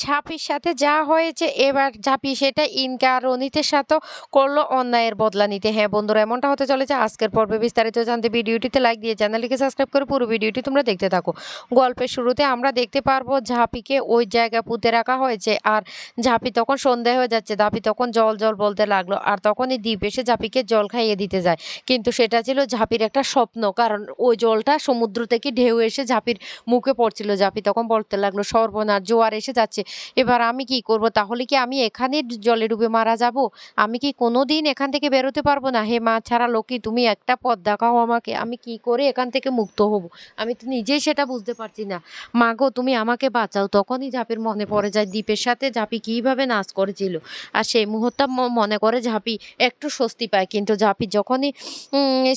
ঝাঁপির সাথে যা হয়েছে এবার ঝাঁপি সেটা ইনকা আর রনিতের সাথেও করলো অন্যায়ের বদলা নিতে। হ্যাঁ বন্ধুরা, এমনটা হতে চলেছে আজকের পর্বে। বিস্তারিত জানতে ভিডিওটিতে লাইক দিয়ে চ্যানেলটিকে সাবস্ক্রাইব করে পুরো ভিডিওটি তোমরা দেখতে থাকো। গল্পের শুরুতে আমরা দেখতে পারবো ঝাঁপিকে ওই জায়গায় পুঁতে রাখা হয়েছে, আর ঝাঁপি তখন সন্দেহ হয়ে যাচ্ছে। ঝাঁপি তখন জল জল বলতে লাগলো, আর তখনই দ্বীপ এসে ঝাঁপিকে জল খাইয়ে দিতে যায়। কিন্তু সেটা ছিল ঝাঁপির একটা স্বপ্ন, কারণ ওই জলটা সমুদ্র থেকে ঢেউ এসে ঝাঁপির মুখে পড়ছিল। ঝাঁপি তখন বলতে লাগলো, সর্বনাশ, জোয়ার এসে যাচ্ছে, এবার আমি কি করব? তাহলে কি আমি এখানে জলে ডুবে মারা যাব? আমি কি কোনোদিন এখান থেকে বেরোতে পারবো না? হে মা ছাড়া লক্ষ্মী, তুমি একটা পথ দেখাও আমাকে, আমি কি করে এখান থেকে মুক্ত হব? আমি তো নিজেই সেটা বুঝতে পারছি না। মা গো, তুমি আমাকে বাঁচাও। তখনই ঝাঁপির মনে পড়ে যায় দ্বীপের সাথে ঝাঁপি কিভাবে নাচ করেছিল, আর সেই মুহূর্তে মনে করে ঝাঁপি একটু স্বস্তি পায়। কিন্তু ঝাঁপি যখনই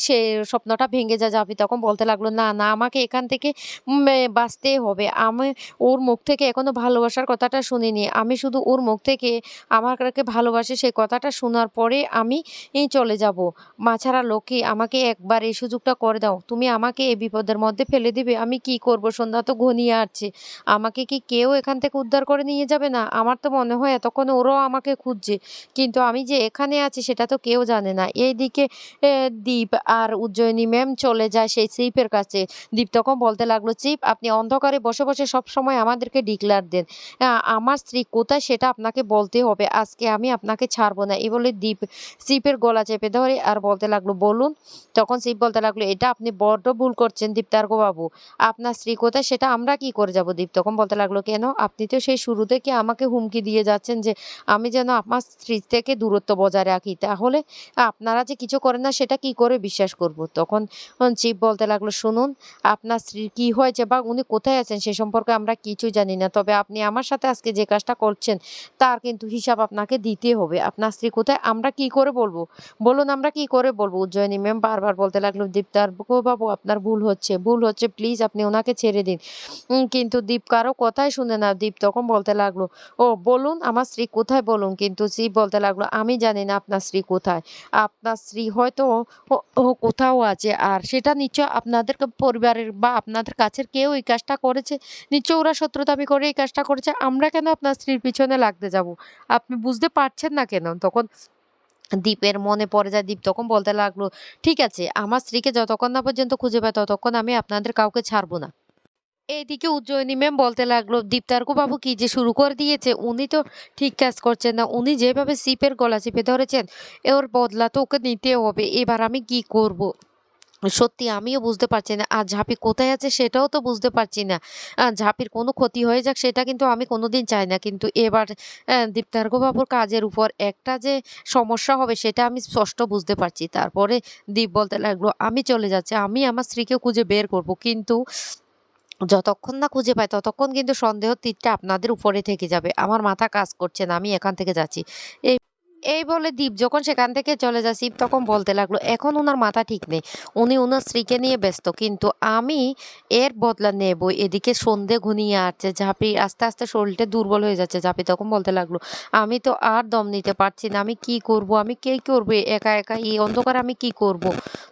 সে স্বপ্নটা ভেঙে যায়, ঝাঁপি তখন বলতে লাগলো, না না, আমাকে এখান থেকে বাঁচতেই হবে। আমি ওর মুখ থেকে এখনো ভালোবাসার কথাটা শুনিনি। আমি শুধু ওর মুখ থেকে আমাকে ভালোবাসে সেই কথাটা শোনার পরে আমি চলে যাব। মা ছাড়া লক্ষ্মী, আমাকে একবার এই সুযোগটা করে দাও। তুমি আমাকে এই বিপদের মধ্যে ফেলে দিবে? আমি কি করব? সন্ধ্যা তো ঘনিয়ে আসছে। আমাকে কি কেউ এখান থেকে উদ্ধার করে নিয়ে যাবে না? আমার তো মনে হয় এতক্ষণে ওরাও আমাকে খুঁজছে। কিন্তু আমি যে এখানে আছি সেটা তো কেউ জানে না। এইদিকে দীপ আর উজ্জয়িনী ম্যাম চলে যায় সেই চিফের কাছে। দীপ তখন বলতে লাগলো, চিফ, আপনি অন্ধকারে বসে বসে সবসময় আমাদেরকে ডিক্লার দেন। আমার স্ত্রী কোথায় সেটা আপনাকে বলতে হবে। আজকে আমি আপনাকে ছাড়বো না। এই বলে দীপ চিফের গলা চেপে ধরে আর বলতে লাগলো, বলুন। তখন চিফ বলতে লাগলো, এটা আপনি বড্ড ভুল করছেন দীপ্তার্ক বাবু। আপনার স্ত্রী কোথায় সেটা আমরা কি করে যাব? দীপ তখন বলতে লাগলো, কেন? আপনি তো সেই শুরু থেকে আমাকে হুমকি দিয়ে যাচ্ছেন যে আমি যেন আমার স্ত্রী থেকে দূরত্ব বজায় রাখি। তাহলে আপনারা যে কিছু করেন না সেটা কি করে বিশ্বাস করব? তখন চিফ বলতে লাগলো, শুনুন, আপনার স্ত্রীর কি হয়েছে বা উনি কোথায় আছেন সে সম্পর্কে আমরা কিছুই জানি না। তবে আপনি আমার সাথে আজকে যে কাজটা করছেন তার কিন্তু হিসাব আপনাকে দিতে হবে। আপনার স্ত্রী কোথায় আমরা কি করে বলবো? বলুন, আমরা কি করে বলবো? উজ্জয়িনী ম্যাম বারবার বলতে লাগলো, দীপদার বাবু, আপনার ভুল হচ্ছে, ভুল হচ্ছে, প্লিজ আপনি ওনাকে ছেড়ে দিন। কিন্তু দীপ কারো কথাই শুনে না। দীপ তখন বলতে লাগলো, ও বলুন, আমার স্ত্রী কোথায় বলুন। কিন্তু শিব বলতে লাগলো, আমি জানি না আপনার স্ত্রী কোথায়। আপনার স্ত্রী হয়তো ও ও কোথাও আছে, আর সেটা নিশ্চয় আপনাদের পরিবারের বা আপনাদের কাছের কেউ এই কাজটা করেছে। নিশ্চয় ওরা শত্রুতামি করে এই কাজটা করেছে। আমরা কেন আপনার স্ত্রীর পিছনে লাগতে যাব? আপনি বুঝতে পারছেন না কেন? তখন দীপের মনে পড়ে যায়। দীপ তখন বলতে লাগলো, ঠিক আছে, আমার স্ত্রীকে যতক্ষণ না পর্যন্ত খুঁজে পায় ততক্ষণ আমি আপনাদের কাউকে ছাড়বো না। এইদিকে উজ্জয়িনী ম্যাম বলতে লাগলো, দীপ্তার্ক বাবু কি যে শুরু করে দিয়েছে, উনি তো ঠিক কাজ করছেন না। উনি যেভাবে সিপের গলা চেপে ধরেছেন, ওর বদলা তো ওকে নিতে হবে। এবার আমি কি করব? সত্যি আমিও বুঝতে পারছি না। আর ঝাঁপি কোথায় আছে সেটাও তো বুঝতে পারছি না। ঝাঁপির কোনো ক্ষতি হয়ে যাক সেটা কিন্তু আমি কোনোদিন চাই না। কিন্তু এবার দীপ্তার্ক বাবুর কাজের উপর একটা যে সমস্যা হবে সেটা আমি স্পষ্ট বুঝতে পারছি। তারপরে দীপ বলতে লাগলো, আমি চলে যাচ্ছি। আমি আমার স্ত্রীকে খুঁজে বের করব। কিন্তু যতক্ষণ না খুঁজে পাই ততক্ষণ কিন্তু সন্দেহের তীরটা আপনাদের উপরে থেকে যাবে। আমার মাথা কাজ করছে না। আমি এখান থেকে যাচ্ছি। এই এই বলে দীপ যখন সেখান থেকে চলে যায়, শিব তখন বলতে লাগলো, এখন উনার মাথা ঠিক নেই। উনি উনার স্ত্রীকে নিয়ে ব্যস্ত। কিন্তু আমি এর বদলা নেব। এদিকে সন্ধে ঘনিয়ে আসছে। ঝাঁপি আস্তে আস্তে শরীরটা দুর্বল হয়ে যাচ্ছে। ঝাঁপি তখন বলতে লাগলো, আমি তো আর দম নিতে পারছি না। আমি কি করব? আমি কে করবে একা একা এই অন্ধকারে আমি কি করব?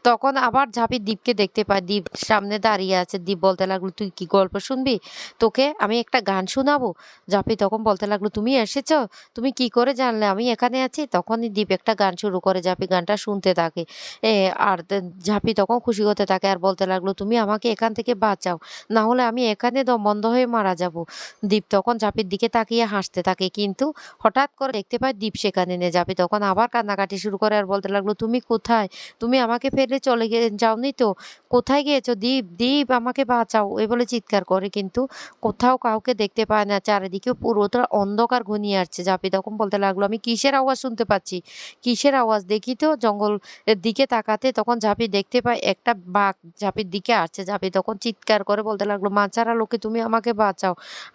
তখন আবার ঝাঁপি দীপকে দেখতে পায়। দীপ সামনে দাঁড়িয়ে আছে। দীপ বলতে লাগলো, তুই কি গল্প শুনবি? তোকে আমি একটা গান শোনাবো। ঝাঁপি তখন বলতে লাগলো, তুমি এসেছো? তুমি কি করে জানলে আমি এখানে আছি? তখনই দীপ একটা গান শুরু করে। ঝাঁপি গানটা শুনতে থাকে। আর ঝাঁপি তখন খুশি হতে থাকে আর বলতে লাগলো, তুমি আমাকে এখান থেকে বাঁচাও। না হলে আমি এখানে দম বন্ধ হয়ে মারা যাব। দীপ তখন ঝাঁপির দিকে তাকিয়ে হাসতে থাকে। কিন্তু হঠাৎ করে দেখতে পায় দীপ সেখানে নেই। ঝাঁপি তখন আবার কান্নাকাটি শুরু করে আর বলতে লাগলো, তুমি কোথায়? তুমি আমাকে ফেলে চলে যাওনি তো? কোথায় গিয়েছো? দীপ, দীপ, আমাকে বাঁচাও, এই বলে চিৎকার করে। কিন্তু কোথাও কাউকে দেখতে পায় না। চারিদিকে পুরোটা অন্ধকার ঘনিয়ে আসছে। ঝাঁপি তখন বলতে লাগলো, আমি কিসের আওয়াজ শুনতে পাচ্ছি? কিসের আওয়াজ? দেখি তো। জঙ্গল এর দিকে তাকাতে তখন ঝাঁপি দেখতে পায় একটা বাঘ ঝাঁপির দিকে আসছে। ঝাঁপি তখন চিৎকার করে বলতে লাগলো, মা ছাড়া লোকে, তুমি আমাকে বাঁচাও।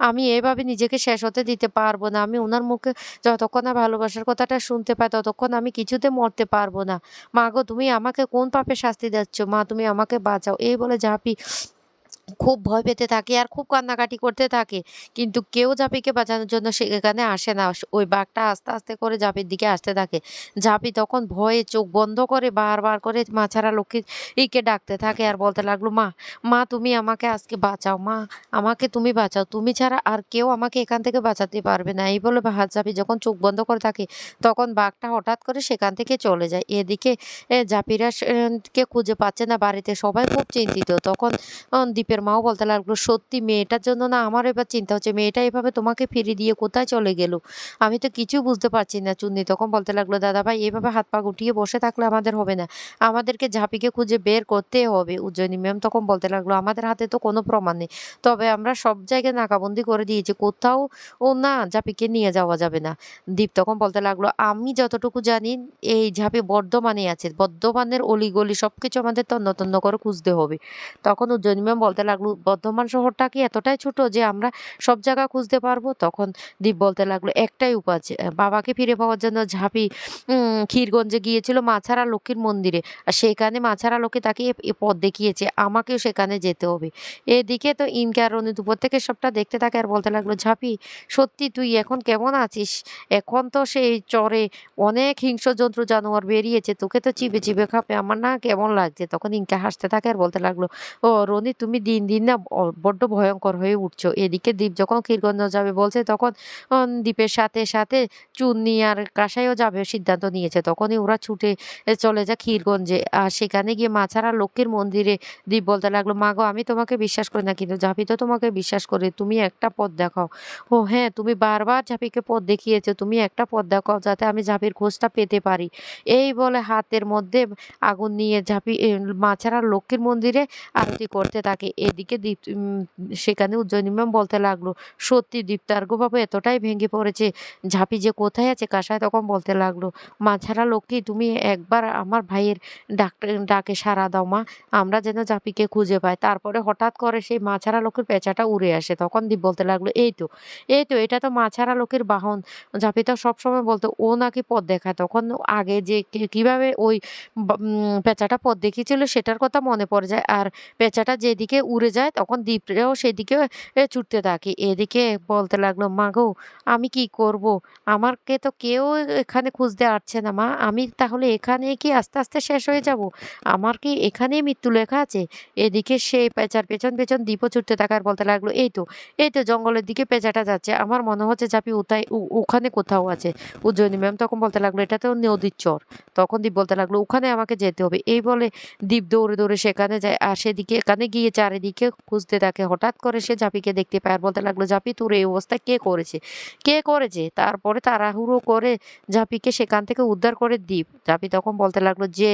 আমি এভাবে নিজেকে শেষ হতে দিতে পারবো না। আমি উনার মুখে যতক্ষণ না ভালোবাসার কথাটা শুনতে পাই ততক্ষণ আমি কিছুতে মরতে পারবো না। মা গো, তুমি আমাকে কোন পাপে শাস্তি দিচ্ছ? মা, তুমি আমাকে বাঁচাও। এই বলে ঝাঁপি খুব ভয় পেতে থাকে আর খুব কান্নাকাটি করতে থাকে। কিন্তু কেউ জাপিকে বাঁচানোর জন্য সেখানে আসে না। ওই বাঘটা আস্তে, আস্তে করে জাপির দিকে আসতে থাকে। জাপি তখন ভয়ে চোখ বন্ধ করে বারবার করে মা ছাড়া লক্ষ্মীকে ডাকতে থাকে আর বলতে লাগলো, "মা, মা তুমি আমাকে আজকে বাঁচাও। মা আমাকে তুমি বাঁচাও। তুমি ছাড়া আর কেউ আমাকে এখান থেকে বাঁচাতে পারবে না।" এই বলে জাপি যখন চোখ বন্ধ করে থাকে তখন বাঘটা হঠাৎ করে সেখান থেকে চলে যায়। এদিকে জাপিরা কে খুঁজে পাচ্ছে না বাড়িতে সবাই খুব চিন্তিত। তখন দীপের মাও বলতে লাগলো, "সত্যি মেয়েটার জন্য না আমারও এবার চিন্তা হচ্ছে। মেয়েটা এভাবে তোমাকে ফিরিয়ে দিয়ে কোথায় চলে গেল? আমি তো কিছুই বুঝতে পারছি না।" চুন্নি তখন বলতে লাগলো, "দাদাভাই এভাবে হাত পা গুটিয়ে বসে থাকলে আমাদের হবে না। আমাদেরকে ঝাঁপিকে খুঁজে বের করতেই হবে।" উজ্জয়িনী ম্যাম তখন বলতে লাগলো, "আমাদের হাতে তো কোনো প্রমাণ নেই। তবে আমরা সব জায়গায় নাকাবন্দি করে দিয়েছি। কোথাও না ঝাঁপিকে নিয়ে যাওয়া যাবে না।" দীপ তখন বলতে লাগলো, "আমি যতটুকু জানি এই ঝাঁপি বর্ধমানে আছে। বর্ধমানের অলিগলি সবকিছু আমাদের তন্ন তন্ন করে খুঁজতে হবে।" তখন উজ্জয়িনী ম্যাম বলতে লাগলো, "বর্ধমান শহরটা কি এতটাই ছোট যে আমরা সব জায়গা খুঁজতে পারবো?" তখন দীপ বলতে লাগলো, "একটাই উপায় আছে। বাবাকে ফিরে পাওয়ার জন্য ঝাঁপি ক্ষীরগঞ্জে গিয়েছিল মাছারা লক্ষ্মীর মন্দিরে। আর সেখানে মাছারা লক্ষ্মী তাকে এ পথ দেখিয়েছে। আমাকেও সেখানে যেতে হবে।" এদিকে তো ইনকা আর রনি দুপুর থেকে সবটা দেখতে থাকে আর বলতে লাগলো, "ঝাঁপি সত্যি তুই এখন কেমন আছিস? এখন তো সেই চরে অনেক হিংস্র জন্তু জানোয়ার বেরিয়েছে। তোকে তো চিবে, চিবে খাবে। আমার না কেমন লাগছে?" তখন ইনকা হাসতে থাকে আর বলতে লাগলো, "ও রনি তুমি দিন, দিন না বড্ড ভয়ংকর হয়ে উঠছো।" এদিকে দীপ যখন ক্ষীরগঞ্জ যাবে বলছে তখন দীপের সাথে, সাথে চুন্নি আর কাসাইও যাবে সিদ্ধান্ত নিয়েছে। তখনই ওরা ছুটে চলে যায় ক্ষীরগঞ্জে। আর সেখানে গিয়ে মা ছাড়া লক্ষ্মীর মন্দিরে দীপ বলতে লাগলো, "মা গো আমি তোমাকে বিশ্বাস করি না কিন্তু ঝাঁপি তো তোমাকে বিশ্বাস করে। তুমি একটা পথ দেখাও।" "ও হ্যাঁ, তুমি বারবার ঝাঁপিকে পথ দেখিয়েছো। তুমি একটা পথ দেখাও যাতে আমি ঝাঁপির খোঁজটা পেতে পারি।" এই বলে হাতের মধ্যে আগুন নিয়ে ঝাঁপি মা ছাড়া লক্ষ্মীর মন্দিরে আরতি করতে থাকে। এদিকে দীপ সেখানে উজ্জয়িনী ম্যাম বলতে লাগলো, "সত্যি দীপ্তার্ঘবাবু এতটাই ভেঙে পড়েছে, ঝাঁপি যে কোথায় আছে?" কাসাই তখন বলতে লাগলো, "মা ছাড়া লক্ষ্মী তুমি একবার আমার ভাইয়ের ডাকে সাড়া দাও মা, আমরা যেন ঝাঁপিকে খুঁজে পাই।" তারপরে হঠাৎ করে সেই মা ছাড়া লক্ষ্মীর পেঁচাটা উড়ে আসে। তখন দীপ বলতে লাগলো, এই তো এটা তো মা ছাড়া লক্ষ্মীর বাহন।" ঝাঁপি তো সবসময় বলতো ও নাকি পথ দেখায়। তখন আগে যে কিভাবে ওই পেঁচাটা পথ দেখিয়েছিল সেটার কথা মনে পড়ে যায়। আর পেঁচাটা যেদিকে উড়ে যায় তখন দিপড়েও সেদিকে ছুটতে থাকে। এদিকে বলতে লাগলো, "মা গো আমি কি করব? আমাকে তো কেউ এখানে খুঁজতে আসছে না মা। আমি তাহলে এখানেই কি আস্তে, আস্তে শেষ হয়ে যাব? আমার কি এখানেই মৃত্যু লেখা আছে?" এদিকে সেই পেঁচার পেছন, পেছন দীপও ছুটতে থাকে আর বলতে লাগলো, এই তো জঙ্গলের দিকে পেঁচাটা যাচ্ছে। আমার মনে হচ্ছে ঝাঁপি ওখানে কোথাও আছে।" উজ্জয়িনী ম্যাম তখন বলতে লাগলো, "এটা তো নদীর চর।" তখন দীপ বলতে লাগলো, "ওখানে আমাকে যেতে হবে।" এই বলে দীপ দৌড়ে, দৌড়ে সেখানে যায়। আর সেদিকে এখানে গিয়ে চারিদিকে খুঁজতে থাকে। হঠাৎ করে সে জাপিকে দেখতে পায় আর বলতে লাগলো, "জাপি তোর এই অবস্থা কে করেছে? কে করেছে?" তারপরে তাড়াহুড়ো করে জাপিকে সেখান থেকে উদ্ধার করে দীপ। জাপি তখন বলতে লাগলো যে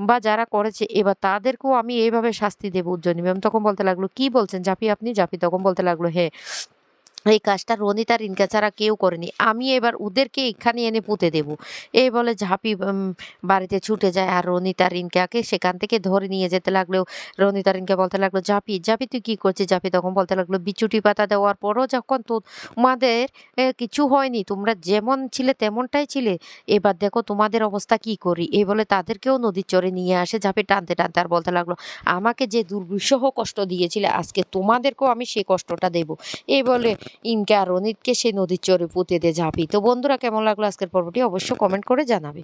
বা যারা করেছে এবার তাদেরকেও আমি এইভাবে শাস্তি দেব। উজ্জয়িনী ম্যাম তখন বলতে লাগলো, "কি বলছেন জাপি আপনি?" জাপি তখন বলতে লাগলো, "হ্যাঁ, এই কাজটা রনিত আর রিঙ্কা ছাড়া কেউ করেনি। আমি এবার ওদেরকে এখানে এনে পুঁতে দেব।" এই বলে ঝাঁপি বাড়িতে ছুটে যায় আর রনিত আর রিঙ্কাকে সেখান থেকে ধরে নিয়ে যেতে লাগলেও রনিত আর রিঙ্কা বলতে লাগলো, "ঝাঁপি, ঝাঁপি তুই কি করছিস?" ঝাঁপি তখন বলতে লাগলো, "বিছুটি পাতা দেওয়ার পরও যখন তোমাদের কিছু হয়নি, তোমরা যেমন ছিলে তেমনটাই ছিলে। এবার দেখো তোমাদের অবস্থা কি করি।" এই বলে তাদেরকেও নদীর চরে নিয়ে আসে ঝাঁপি টানতে, টানতে আর বলতে লাগলো, "আমাকে যে দুর্বিষহ কষ্ট দিয়েছিলে আজকে তোমাদেরকেও আমি সেই কষ্টটা দেব।" এই বলে ইনকা আর রনিতকে সেই নদীর চরে পুঁতে দিয়ে ঝাঁপি। তো বন্ধুরা কেমন লাগলো আজকের পর্বটি অবশ্যই কমেন্ট করে জানাবে।